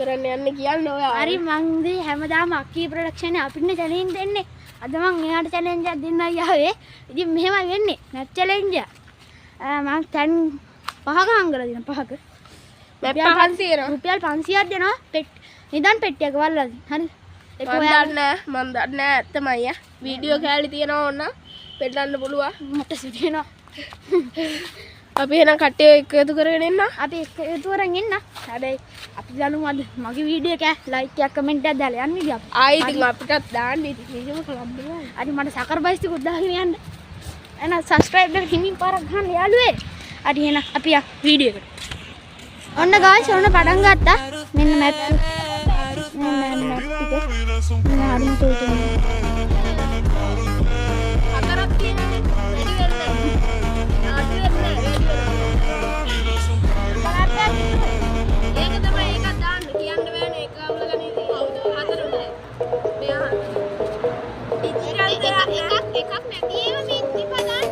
කරන්න යන්නේ කියන්නේ ඔයා. හරි මං දී හැමදාම අක්කී ප්‍රොඩක්ෂන් අපිට චැලෙන්ජ් දෙන්නේ. අද මං එයාට චැලෙන්ජ් එකක් දෙන්නයි ආවේ. ඉතින් මෙහෙමයි වෙන්නේ. මැප් චැලෙන්ජ් එක. මං තැන් 5ක හංගලා දෙන 5ක. මැප් 500 දෙනවා. රුපියල් 500ක් දෙනවා. නිදන් පෙට්ටියක වල්ලා. හරි. ඒක මන් දන්නේ ඇත්තමයි යා. වීඩියෝ කැලි තියනවා ඕන පෙන්නන්න පුළුවන්. මට සිටිනවා. අපි එහෙනම් කට්ටිය එකතු කරගෙන ඉන්න. අපි එකතු කරගෙන ඉන්න. හැබැයි අපි දන්නු අද මගේ වීඩියෝ එක ලයික් එකක් කමෙන්ට් එකක් දාලා යන්න ඉතින් අපි. ආයි ඉතින් අපිටත් දාන්න ඉතින් මේකම ක්ලබ් එක. හරි මට සකර් බයිස්ටිකුත් දාගෙන යන්න. එහෙනම් සබ්ස්ක්‍රයිබ් එක හිමින් පාරක් ගන්න යාළුවේ. හරි එහෙනම් අපි යා වීඩියෝ එකට. ඔන්න ගායිස් ඔන්න පටන් ගත්තා. මෙන්න මැප් එක. මෙන්න මැප් එක. හරිම තෝතන. අතරක් තියෙනනේ. වැඩි වෙන්නේ. ආඩි වෙන්නේ. ඒක තමයි එකක් දාන්න කියන්න බෑනේ එක අවුල ගන්නේ ඉතින් හතර නෑ. මෙයා එකක් නැති ඒවා මේ ඉතිප දාන්න.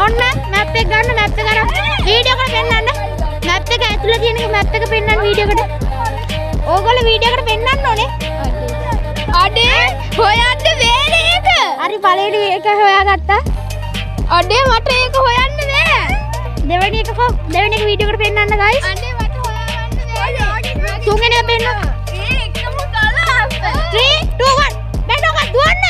ඔන්න මැප් එක ගන්න මැප් එක අර වීඩියෝ එකට පෙන්නන්න මැප් එක ඇතුළේ තියෙන මැප් එක පෙන්නන්න වීඩියෝ එකට ඕගොල්ලෝ වීඩියෝ එකට පෙන්නන්න ඕනේ අඩේ හොයන්න බෑනේ ඒක හරි පළවෙනි එක හොයාගත්තා අඩේ මට ඒක හොයන්න බෑ දෙවෙනි එක දෙවෙනි එක වීඩියෝ එකට පෙන්නන්න ගයිස් අඩේ මට හොයාගන්න බෑ තුන්වෙනි එක පෙන්නන්න ඒ එකම කලස් 3 2 1 බැලුවක දුවන්න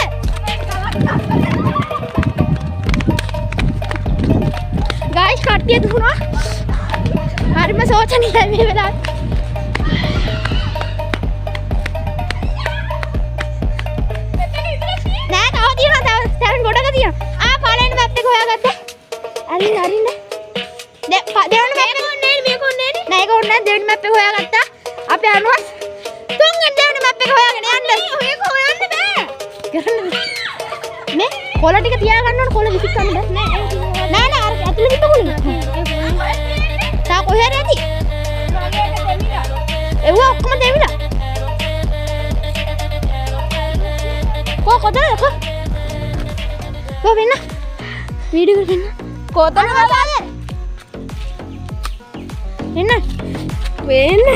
गाइस काटिए दुना हर मैं सोचा नहीं है मेरे रात ना तो दिया था सेवन गोटा का दिया आ पालन मैप पे होया करते अरे अरे ने दे देवन मैप पे नहीं को देवन मैप पे होया करता आप अनुस तुम देवन मैप पे होया करने अंदर होया ने क्वालिटी का दिया करना क्वालिटी विजिट करना ना ना ඇතුළේ හිටපුනේ තා කොහෙද ඇති ඒව ඔක්කොම දෙවිලා කොහොමද කො වෙන්න වීඩියෝ කරන්න කොතන වලාද එන්න වෙන්න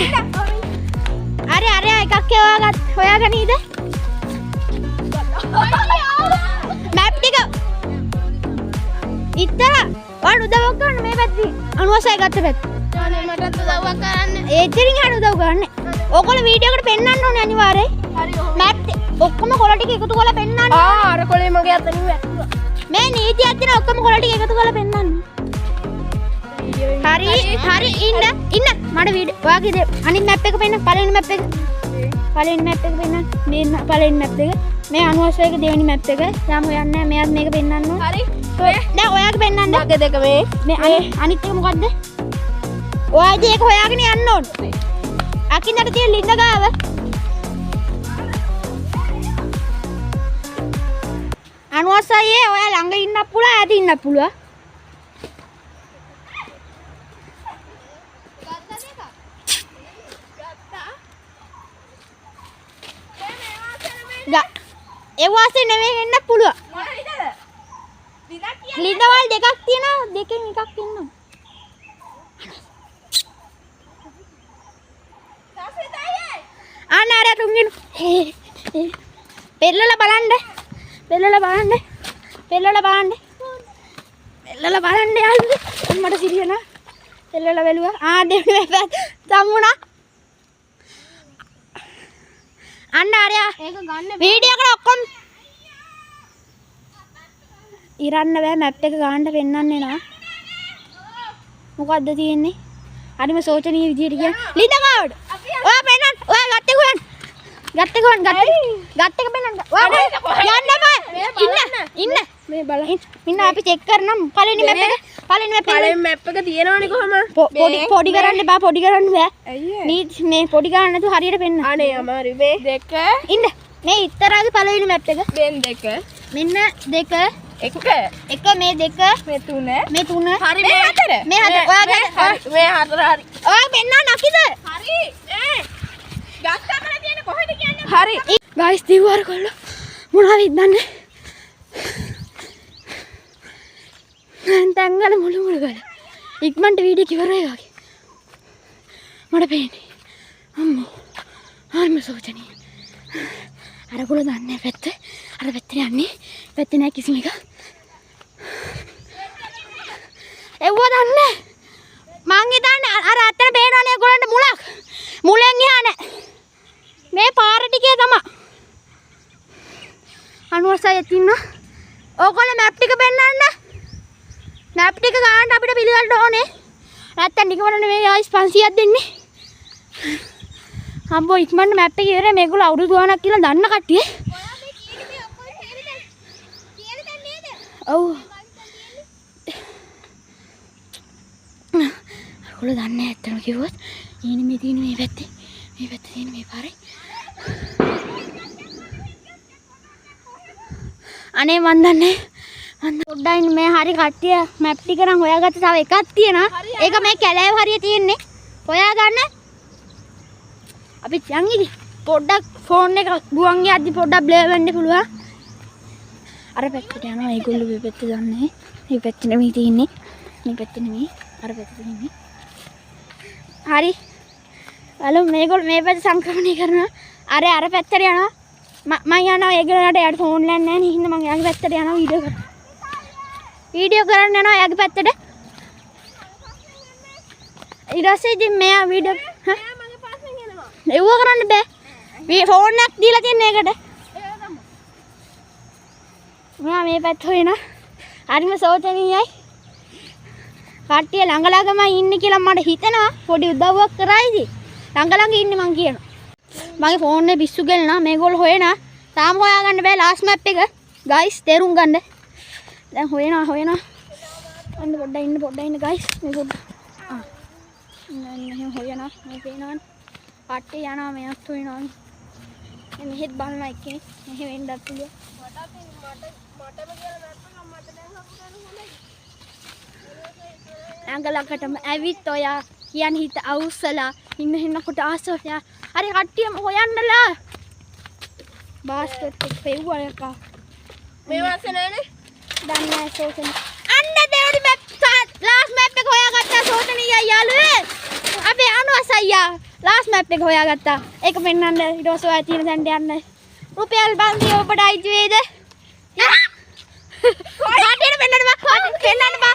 අර එකක් හොයාගෙන ඉද මැප් ටික ඉතර වන් උදව්වක් කරන්න මේ පැත්තේ අනුවසයි ගත්ත පැත්ත. අනේ මටත් උදව්වක් කරන්න. ඒතරින් හරි උදව් කරන්න. ඔයගොල්ලෝ වීඩියෝ එකට පෙන්නන්න ඕනේ අනිවාර්යයෙන්. හරි මැප් ඔක්කොම කොළ ටික එකතු කරලා පෙන්නන්න. අර කොලේ මගේ අතනින් වැටුණා. මේ නීතියක් තියෙන ඔක්කොම කොළ ටික එකතු කරලා පෙන්නන්න. හරි ඉන්න මට වීඩියෝ ඔයාගේ අනිත් මැප් එක පෙන්න පළවෙනි මැප් එක. පළවෙනි මැප් එක පෙන්නන්න. මේ පළවෙනි මැප් එක. මේ අනුවසයිගේ දෙවෙනි මැප් එක. යාම හොයන්නේ මෙයාත් මේක පෙන්නන්න ඕන. හරි. දැන් ඔයාගේ පෙන්නන්න. මගේ දෙක මේ අනිත් එක මොකද්ද? ඔයාදී ඒක හොයාගෙන යන්න ඕන. අකින්නට තියෙන ලින්ද ගාව. අනුවසයියේ ඔයා ළඟ ඉන්නත් පුළුවන් ඈත ඉන්නත් පුළුවන්. ඒ වාසේ නෙමෙයි වෙන්න පුළුවන්. ලින්දවල් දෙකක් තියෙනවා දෙකෙන් එකක් ඉන්නවා. අනාර තුන්ගෙන පෙරලලා බලන්න යාළුවෝ මට සිරියනා පෙරලලා බැලුවා දෙවෙනි මැප් සම්මුණා අන්න ආරයා ඒක ගන්න වීඩියෝ එකට ඔක්කොම ඉරන්න බෑ මැප් එක ගන්න පෙන්නන්නේ නා මොකද්ද තියෙන්නේ හරිම සෝචනීය විදියට කියන ලින්ද ගාවට ඔයා පෙන්නන්න ඔයා ගත්ත එක පෙන්නන්න ඔයා යන්න බෑ ඉන්න මේ බලන්න ඉන්න අපි චෙක් කරනම් පළවෙනි මැප් එක මැප් එක තියෙනවනේ කොහම පොඩි කරන්න බෑ ඇයි මේ පොඩි ගන්න නැතුව හරියට පෙන්න අනේ අමාරු මේ දෙක ඉන්න මේ ඉතරාගේ පළවෙනි මැප් එක මෙන් දෙක මෙන්න දෙක එක මේ දෙක මේ තුන හරි මේ හතර ඔයාගේ මේ හතර හරි ඔයා පෙන්නන්න නැකිද හරි ගත්තා කරලා තියෙන කොහෙද කියන්නේ හරි ගයිස් දිවුවර කොල්ල මොනවද ඉදන්නේ තංගල මුළු මුළු ගාලා. ඉක්මනට වීඩියෝ ඉවරයි වගේ. මට පේන්නේ. අම්මෝ. ආර්ම සෝචනීය. අර ගොල්ලෝ දන්නේ පැත්ත. අර පැත්තට යන්නේ. පැත්තේ නෑ කිසිම එක. එව්ව දන්නේ. මං හිතන්නේ අර අතන බේනවනේ ගොල්ලන්ට මුලක්. මුලෙන් එහා නෑ. මේ පාර ටිකේ තමයි. අනුවසයත් ඉන්නවා. ඕගොල්ලෝ මැප් ටික පෙන්නන්න. මැප් ටික ගන්න අපිට පිළිගන්න ඕනේ. නැත්තම් නිකමන නෙමෙයි ආයිස් 500ක් දෙන්නේ. අම්බෝ ඉක්මනට මැප් එක ඉවරයි. මේගොල්ලෝ අවුරුදු ගානක් කියලා දන්න කට්ටිය. ඔයා මේ කීනේ ඔක්කොම කියන දැන් නේද? ඔව්. අරගොල්ලෝ දන්නේ නැත්තම කිව්වොත් ඊනේ මේ තියෙන මේ පැත්තේ තියෙන මේ පාරේ. අනේ මන් දන්නේ පොඩ්ඩයි මේ හරි කට්ටිය මැප් ටික නම් හොයාගත්ත තව එකක් තියෙනවා. ඒක මේ කැලෑව හරිය තියෙන්නේ. හොයාගන්න. අපි යන් ඉදි. පොඩ්ඩක් ෆෝන් එක ගුවන් යද්දි පොඩ්ඩක් බ්ලර් වෙන්න පුළුවන්. අර පැත්තට යනවා. ඒගොල්ලෝ මේ පැත්ත දන්නේ. මේ පැත්ත නෙමෙයි තියෙන්නේ. මේ පැත්ත නෙමෙයි. අර පැත්ත තියෙන්නේ. හරි. බලමු මේගොල්ලෝ මේ පැත්ත සංක්‍රමණය කරනවා. අර පැත්තට යනවා. මම යනවා ඒගොල්ලන්ට යාට ෆෝන් ලෑන් නැහැ නේ. හින්දා මම යාගේ පැත්තට යනවා වීඩියෝ කරන්න යනවා යාගේ පැත්තට. ඊට පස්සේ ඉතින් මෙයා වීඩියෝ මගේ පාස්වෙන් යනවා. ඒව කරන්න බෑ. මේ ෆෝන් එකක් දීලා තියෙන එකට. මෙයා මේ පැත්ත හොයනවා. හරිම සෝචනීයයි. කට්ටිය ළඟ ළඟමයි ඉන්නේ කියලා මට හිතෙනවා. පොඩි උදව්වක් කරයිද? ළඟ ළඟ ඉන්නේ මං කියනවා. මගේ ෆෝන් එකේ පිස්සු ගෙලනවා. මේගොල්ලෝ හොයනවා. තාම හොයාගන්න බෑ ලාස්ට් මැප් එක. ගයිස් තේරුම් ගන්න. දැන් හොයනවා. අන්න පොඩ්ඩක් ඉන්න ගයිස්. මේ පොඩ්ඩක්. මෙහෙම හොයනවා. මේ පේනවනේ. කට්ටිය යනවා මෙයාත් හොයනවා. මෙහෙත් බලනවා එක්කෙනෙක්. මෙහෙ වෙන්නත් පුළුවන්. මටම කියලා මැප් එක මට දැන් හම්බුනන හොඳයි. ළඟටම ඇවිත් ඔයා කියන්නේ හිත අවුස්සලා ඉන්නකොට ආසෝයා හරි කට්ටියම හොයන්නලා බාස්කට් එක පෙව්වා එකා මේ වාසේ නෑනේ දන්නේ නැහැ සෝතන අන්න දෙවනි මැප් ලාස්ට් මැප් එක හොයාගත්තා සෝතනීය යාළුවේ අපි අනුවසයියා ලාස්ට් මැප් එක හොයාගත්තා ඒක පෙන්නන්න ඊට පස්සේ ඔයා තියෙන තැනට යන්න රුපියල් බන්දි ඔබට අයිති වේද කාටියට පෙන්නන්න බා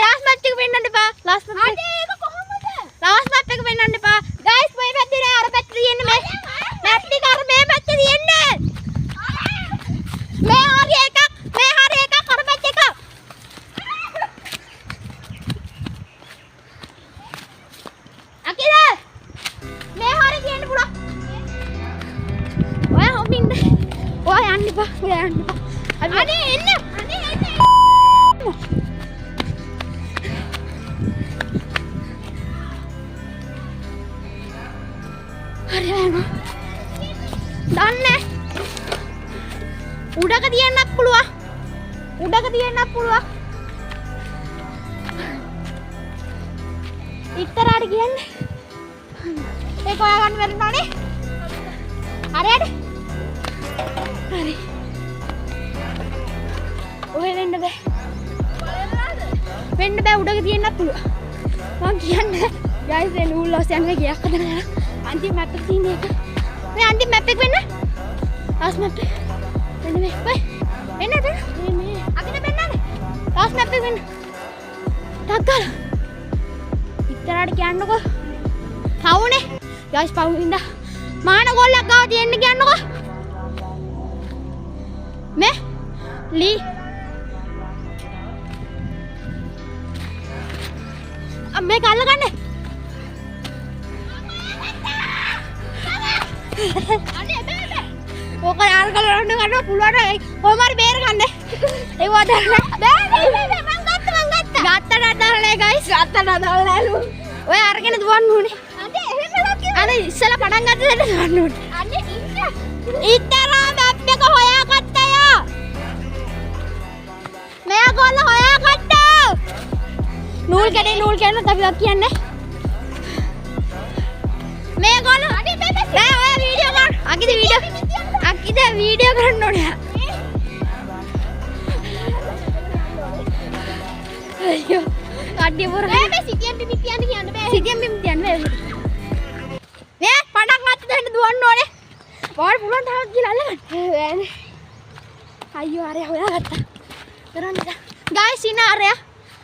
ලාස්ට් මැප් එක පෙන්නන්න බා ලාස්ට් මැප් එක ලාස්ට් මැප් එක පෙන්නන්න එපා. ගයිස් මේ පැත්තේ නෑ අර පැත්තේ තියෙන්නේ මේ. මැප් එක අර මේ පැත්තේ තියෙන්නේ. මේ හරි එකක් අර පැත්තේ එකක්. අකිල මේ හරි තියෙන්න පුළුවන්. ඔයා හොමින්න. ඔයා යන්න එපා. අනේ එන්න. හරි යනවා. දන්නේ. උඩක තියන්නත් පුළුවන්. ඉතරාට කියන්නේ. ඒක හොයාගන්න බැරිුණානේ. හරියට. හරි. ඔය වෙන්න බෑ. වෙන්න බෑ උඩක තියන්නත් පුළුවන්. මං කියන්නේ ගයිස් ඒ නූල්ලස් යන්නේ ගියක් හදන්න යනවා. අන්තිම මැප් එක තියෙන එක. මේ අන්තිම මැප් එක වෙන්න. ලාස්ට් මැප් එක. වෙන්න මේ. වෙන්න. මේ. අකිට වෙන්නනේ. ලාස්ට් මැප් එක වෙන්න. ටක්කල්. ඉතරාට කියන්නකෝ. පවුනේ. ගයිස් පවුනින්ද. මාන ගෝල්ලක් ගාව තියෙන්න කියන්නකෝ. මේ. ලී. මේක අල්ලගන්න. අනේ බෑ. ඕක යාර කරන්න ගන්න පුළුවන්. කොහොම හරි බේර ගන්න. ඒක වදන්න. බෑ මං ගත්තා. ගත්තට දාලා ගයිස්. ගත්තට ඔය අරගෙන දුවන්න ඕනේ. අනේ එහෙම ලක්කේ. අනේ ඉස්සලා පටන් ගත්ත දෙන්න දුවන්න ඕනේ. අනේ ඉතරා මැප් එක හොයාගත්තා. මෙයා ගොල්ල හොයාගත්තා. නූල් කැඩේ අපි කියන්නේ. මේ ගොල්ල අනේ බෑ ඔය වීඩියෝ කරන්න. අකිද වීඩියෝ කරන්න ඕනේ. කඩිය පොර. මේ සිටියම් බිම් තියන්න කියන්න බෑ. සිටියම් බිම් තියන්න බෑ. මේ පඩක් අත් දෙන්න දුවන්න ඕනේ. වාඩි පුළුවන් තාම කියලා අල්ලගන්න. බෑනේ. අයියෝ අරයා හොයාගත්තා. කරන්නේ. ගයිස් ඉන්න අරයා.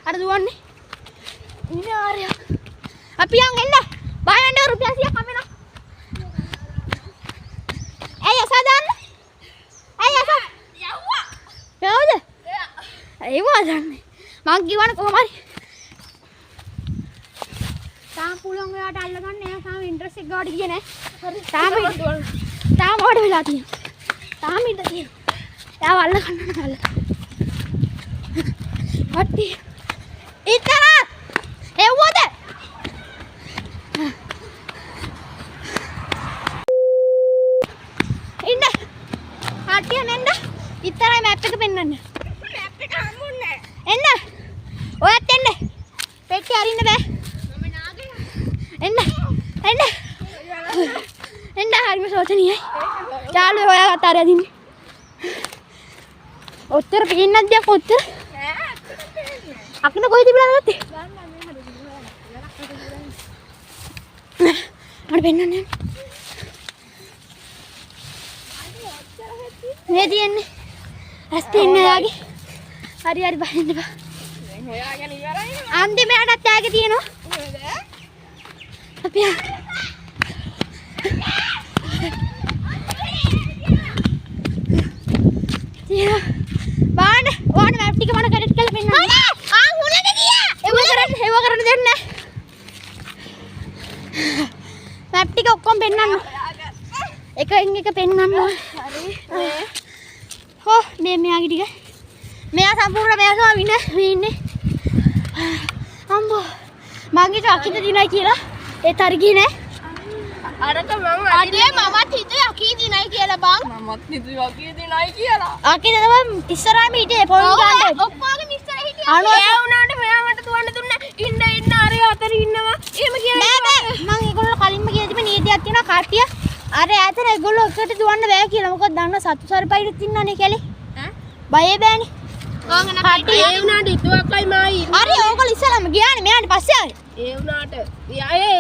අර දුවන්නේ. ඉන්න අරයා. අපි යන් එන්න. බයන්න රුපියල් 100ක් හම්බෙනවා. ඇයි අසදාන්න? ඇයි අස? යව්වා. යවද? ඒවා දන්නේ. මං කිව්වනේ කොහොම හරි. තාම පුළුවන් ඔයාට අල්ලගන්න එයා තාම ඉන්ට්‍රස්ට් එක ගාඩ ගියේ නෑ. හරි. තාම වඩ වෙලා තියෙනවා. තාම ඉඳ තියෙනවා. යාව අල්ලගන්න නෑ. හටි. ඉතර. එව්වද? ඉන්න. හටිය නෙන්න. ඉතරයි මැප් එක පෙන්වන්න. මැප් එක හම්බුන්නේ එන්න. ඔයත් එන්න. පෙට්ටි අරින්න බෑ. මම නාගේ. එන්න. එන්න. එන්න හරිම සෝචනීයයි. චාලුවේ හොයාගත්ත අර අදින්නේ. ඔත්තර පින්නක් දෙයක් ඔත්තර. අකින කොයි තිබුණාද නැත්තේ? මට පෙන්නන්නේ. මේ තියන්නේ. ඇස් තියන්නේ යාගේ. හරි හරි බහින්න බා. හොයාගෙන ඉවරයි. අන්තිමයටත් යාගේ තියෙනවා. අපි තියනවා. බාන්න ඕනේ මැප් ටික මම කඩට් කරලා පෙන්නන්න. ආ හුලට ගියා. ඒව කරන්න දෙන්න. මැප් ටික ඔක්කොම පෙන්නන්න. එකෙන් එක පෙන්නන්න. හරි. හෝ මේ මෙයාගේ ටික. මෙයා සම්පූර්ණ මෙයා වින මේ ඉන්නේ. අම්බෝ. මගේ අකිත දිනයි කියලා ඒත් හරි ගියේ නෑ. අරක මම අඩේ මමත් හිතුවේ අකී දිනයි කියලා බං. මමත් හිතුවේ අකී දිනයි කියලා. අකිත තමයි ඉස්සරහම හිටියේ ෆෝන් ගන්න. ඔක්කොගේ ඉස්සර හිටියා. ඒ වුණාට මෙයා මට දුවන්න දුන්නේ. ඉන්න අර අතර ඉන්නවා. එහෙම කියන්නේ බෑ මම ඒගොල්ලෝ කලින්ම කියලා තිබෙන නීතියක් තියෙනවා කාටිය. අර ඈතට ඒගොල්ලෝ එකට දුවන්න බෑ කියලා. මොකද දන්න සතු සර්පයිඩුත් ඉන්නවනේ කැලේ. ඈ? බයේ බෑනේ. ඕංගන කට්ටිය ඒ වුණාට ඉතුවක්කයි මායි. හරි ඕගොල්ලෝ ඉස්සලම ගියානේ මෙයාට පස්සේ ආවේ. ඒ වුණාට ඒ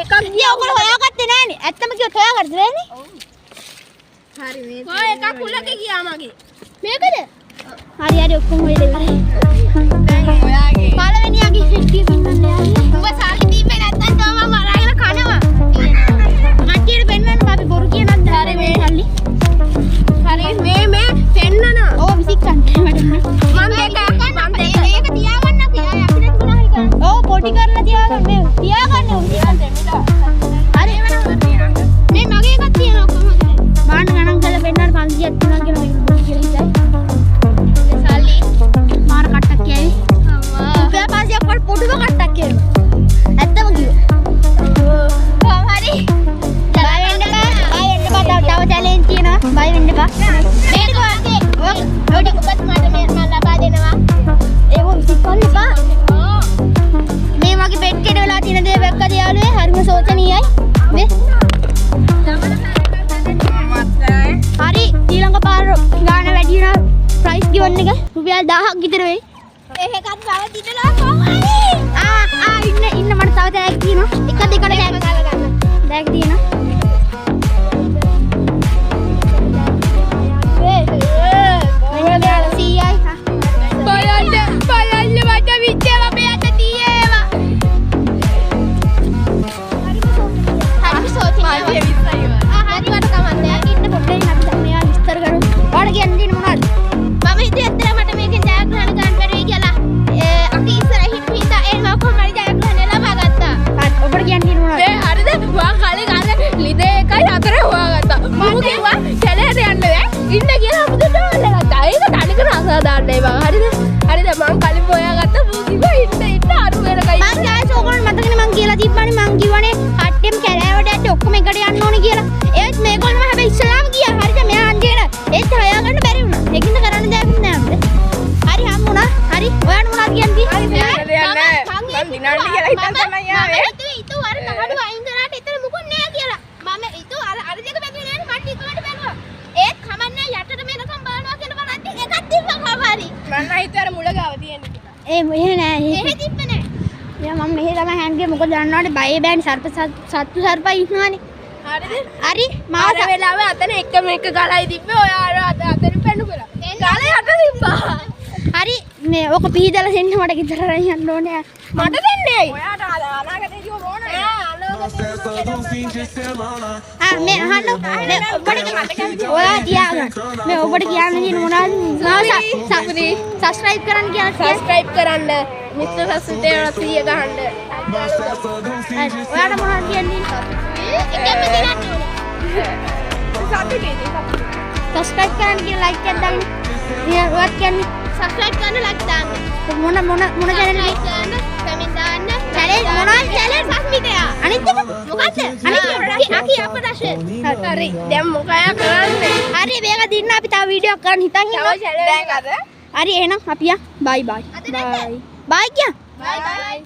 එකක් ගියා ඕගොල්ලෝ හොයාගත්තේ නෑනේ. ඇත්තම කිව්වොත් හොයාගත්තේ නෑනේ. හරි මේ ඔය එකක් උලක ගියා මගේ. මේකද? හරි හරි ඔක්කොම හොයලා ඉවරයි. දැන් ඔයාගේ පළවෙනියගේ ෆිට්ටිය පින්නන්න යාගේ. උඹ සල්ලි දීපේ නැත්තම් තව මම අරගෙන කනවා. කට්ටියට පෙන්නන්න අපි බොරු කියනත් හරි මේ සල්ලි. හරි මේ පෙන්නන. ඕ විසික්කන්න මට. මම දෙක ඒක තියාගන්න කියලා අපිට තිබුණා හරි කරන්න. ඕ පොඩි කරලා තියාගන්න මේ තියාගන්න උන්ට. හරි මේ මගේ එකක් තියෙනවා කොහොමද? බාන්න ගණන් කරලා පෙන්නන්න 500ක් තුනක් කියලා මේක බොරු කියලා හිතයි. සල්ලි මාර කට්ටක් කියයි. අම්මා. රුපියල් 500ක් වල පොඩුම කට්ටක් කියනවා. ඇත්තම කිව්වා. කොහොම හරි. බය වෙන්න බා. තව චැලෙන්ජ් තියෙනවා. බය වෙන්න බා. මේක වාගේ. ඔය ටික ඔබත් මට මම ලබා දෙනවා. ඒක විසිකන්න බා. ඕ. මේ වගේ බෙඩ් වෙලා තියෙන දේ වැක්කද යාළුවේ? හරිම සෝචනීයයි. මේ හරි ඊළඟ පාර ගාන වැඩි වෙන ප්‍රයිස් ගිවන් එක රුපියල් 1000ක් විතර වෙයි. ඒකත් බව දිනලා කොහොමද? ඉන්න මට තව තෑග් තියෙනවා. එක දෙකට තෑග් තියෙනවා. බලන්න මට විච්චේව මේ අත තියේවා. හරි සෝචනීය. හරි වට කමන්නේ. ඉන්න පොඩ්ඩේ අපි මෙයා විස්තර කරමු. ඔයාලා කියන්න තියෙන මොනවද? මම හිතුවේ ඇත්තට මට මේකෙන් ජයග්‍රහණ ගන්න බැරි කියලා. අපි ඉස්සර හිටින්දා ඒ කොහොම හරි ජයග්‍රහණ ලබා ගත්තා. ඔබට කියන්න තියෙන මොනවද? ඒ හරිද? මම කලින් අර ලිදේ එකයි හතරේ හොයාගත්තා. මම කිව්වා කැලේට යන්න බෑ. ඉන්න කියලා අපිට හොයාගත්තා. ඒක තනිකර අසාදාන්නයි මම. හරිද? හරිද? මම කලින් හොයාගත්තා. මම කිව්වා ඉන්න අරු වෙනකයි. මං ගෑස් ඕගොල්ලෝ මතකනේ මං කියලා තිබ්බනේ මං කිව්වනේ කට්ටියම කැලෑවට යද්දි ඔක්කොම එකට යන්න ඕනේ කියලා. ඒත් මේගොල්ලෝ හැබැයි ඉස්සලාම ගියා. හරිද? මෙයා අන්තියට ඒත් හොයාගන්න බැරි වුණා. ඒකින්ද කරන්න දෙයක් නෑ අපිට. හරි හම්බුණා. හරි. ඔයාලා මොනවද කියන්නේ? මම දිනන්න කියලා හිතන් තමයි ආවේ. මම හිතුවේ අර නහඩු අයින් කරාට එතන මුකුත් නෑ කියලා. මම හිතුවා අර දෙක බැලුවේ නෑනේ මට ඉක්මනට බැලුවා. ඒත් කමන්නේ යටට මේනකම් බලනවා කියලා බලද්දි එකක් තිබ්බා කවරි. මම හිතුවේ අර මුල ගාව තියෙන ටික. එහෙ නෑ. එහෙ තිබ්බ නෑ. මෙයා මම මෙහෙ තමයි හැන්ඩ් ගියේ මොකද දන්නවනේ බය බෑනේ සත්තු සර්පයි ඉන්නවනේ හරිද? හරි මාර වෙලාවේ අතන එකම එක ගලයි තිබ්බේ ඔයා අතන පැනු කරා. ගලේ යට තිබ්බා. හරි මේ ඔක පීදලා දෙන්න මට ගෙදර අරන් යන්න ඕනේ මට දෙන්නේ ඇයි? ඔයාට අනාගතේදී ඕන නෑ. මේ අහන්න මේ ඔබට ඔයා තියාගන්න මේ ඔබට කියන්න තියෙන මොනවද සබ්ස්ක්‍රයිබ් කරන්න කියන සබ්ස්ක්‍රයිබ් කරන්න මිස්ටර් සස්විතේ රතිය ගහන්න. ඔයාට මොනවද කියන්නේ එකම දිනක් සබ්ස්ක්‍රයිබ් කරන්න කියන ලයික් එකක් දාන්න මේ ඔයාට කියන්නේ සබ්ස්ක්‍රයිබ් කරන්න ලයික් දාන්න. මොන channel ලයික් දාන්න, කමෙන්ට් දාන්න. channel මොනවද channel සස්මිතයා. අනිත් එක මොකද්ද අනිත් අකි අපදාශය. හරි. දැන් මොකයා කරන්නේ? හරි මේක දින්න අපි තව වීඩියෝ කරන්න හිතන් තව ඉන්නවා channel එකක් අද. හරි එහෙනම් අපි බයි බයි බයි බයි කිය බයි බයි.